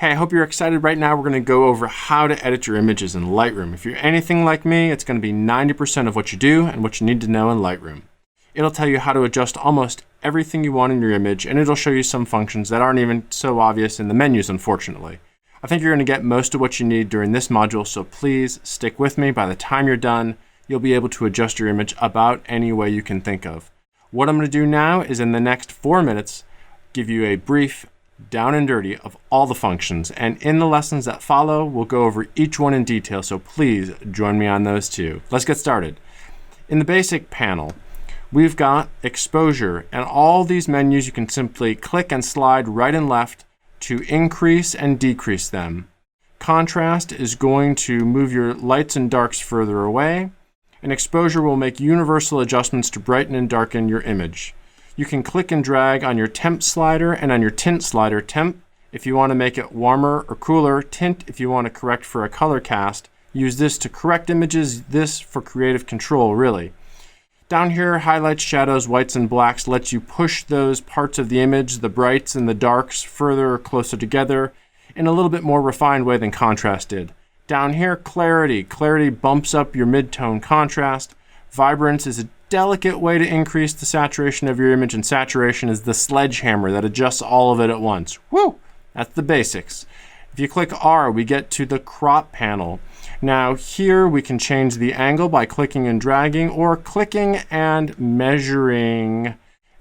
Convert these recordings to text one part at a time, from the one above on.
Hey, I hope you're excited. Right now we're going to go over how to edit your images in Lightroom. If you're anything like me, it's going to be 90% of what you do and what you need to know in Lightroom. It'll tell you how to adjust almost everything you want in your image, and it'll show you some functions that aren't even so obvious in the menus, unfortunately. I think you're going to get most of what you need during this module, so please stick with me. By the time you're done, you'll be able to adjust your image about any way you can think of. What I'm going to do now is in the next 4 minutes, give you a brief down and dirty of all the functions, and in the lessons that follow, we'll go over each one in detail, so please join me on those too. Let's get started. In the basic panel, we've got exposure, and all these menus you can simply click and slide right and left to increase and decrease them. Contrast is going to move your lights and darks further away, and exposure will make universal adjustments to brighten and darken your image. You can click and drag on your temp slider and on your tint slider. Temp if you want to make it warmer or cooler, tint if you want to correct for a color cast. Use this to correct images, this for creative control, really. Down here, highlights, shadows, whites, and blacks lets you push those parts of the image, the brights and the darks, further or closer together in a little bit more refined way than contrast did. Down here, clarity. Clarity bumps up your mid-tone contrast. Vibrance is a delicate way to increase the saturation of your image, and saturation is the sledgehammer that adjusts all of it at once. Woo! That's the basics. If you click R, we get to the crop panel. Now here we can change the angle by clicking and dragging, or clicking and measuring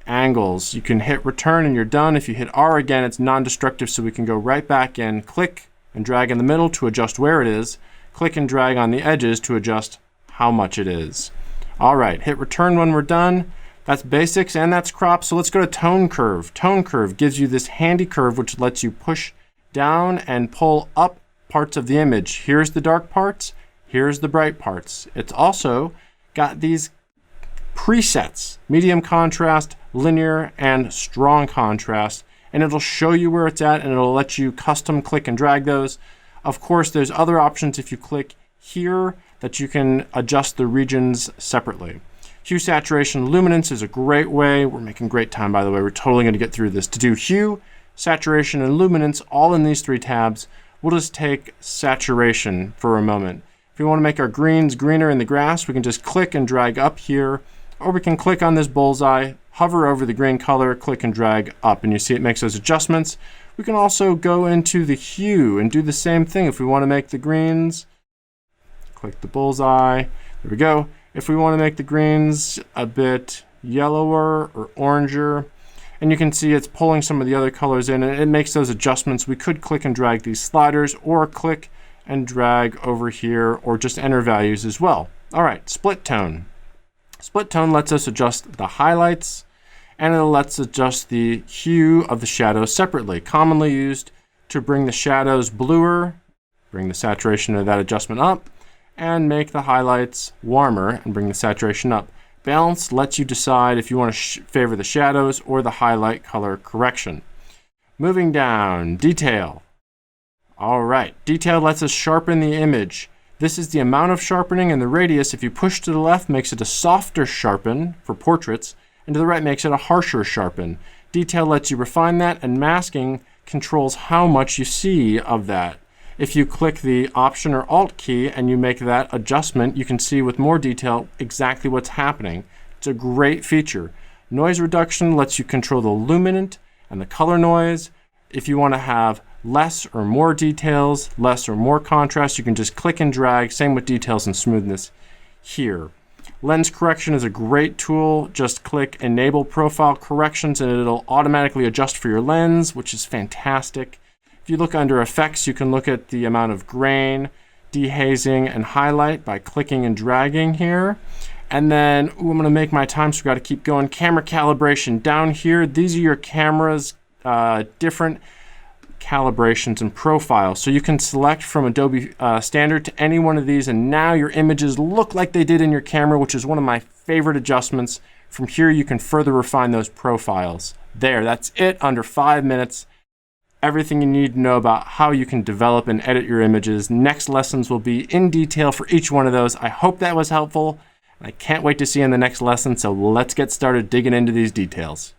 angles. You can hit return and you're done. If you hit R again, it's non-destructive, so we can go right back in, click and drag in the middle to adjust where it is, click and drag on the edges to adjust how much it is. All right, hit return when we're done. That's basics and that's crop. So let's go to tone curve. Tone curve gives you this handy curve which lets you push down and pull up parts of the image. Here's the dark parts, here's the bright parts. It's also got these presets, medium contrast, linear, and strong contrast, and it'll show you where it's at, and it'll let you custom click and drag those. Of course, there's other options if you click here that you can adjust the regions separately. Hue, saturation, luminance is a great way. We're making great time, by the way. We're totally going to get through this. To do hue, saturation, and luminance all in these 3 tabs, we'll just take saturation for a moment. If we want to make our greens greener in the grass, we can just click and drag up here, or we can click on this bullseye, hover over the green color, click and drag up, and you see it makes those adjustments. We can also go into the hue and do the same thing. If we want to make the greens, click the bullseye, there we go. If we want to make the greens a bit yellower or oranger, and you can see it's pulling some of the other colors in, and it makes those adjustments. We could click and drag these sliders, or click and drag over here, or just enter values as well. All right, split tone. Split tone lets us adjust the highlights, and it lets us adjust the hue of the shadows separately. Commonly used to bring the shadows bluer, bring the saturation of that adjustment up, and make the highlights warmer and bring the saturation up. Balance lets you decide if you want to favor the shadows or the highlight color correction. Moving down, detail. All right, detail lets us sharpen the image. This is the amount of sharpening, and the radius, if you push to the left, makes it a softer sharpen for portraits, and to the right makes it a harsher sharpen. Detail lets you refine that, and masking controls how much you see of that. If you click the Option or Alt key and you make that adjustment, you can see with more detail exactly what's happening. It's a great feature. Noise reduction lets you control the luminant and the color noise. If you want to have less or more details, less or more contrast, you can just click and drag. Same with details and smoothness here. Lens correction is a great tool. Just click Enable Profile Corrections and it'll automatically adjust for your lens, which is fantastic. If you look under effects, you can look at the amount of grain, dehazing, and highlight by clicking and dragging here. And then, I'm going to make my time, so we've got to keep going. Camera calibration down here. These are your camera's different calibrations and profiles. So you can select from Adobe Standard to any one of these, and now your images look like they did in your camera, which is one of my favorite adjustments. From here, you can further refine those profiles. There, that's it, under 5 minutes. Everything you need to know about how you can develop and edit your images. Next lessons will be in detail for each one of those. I hope that was helpful. I can't wait to see you in the next lesson, so let's get started digging into these details.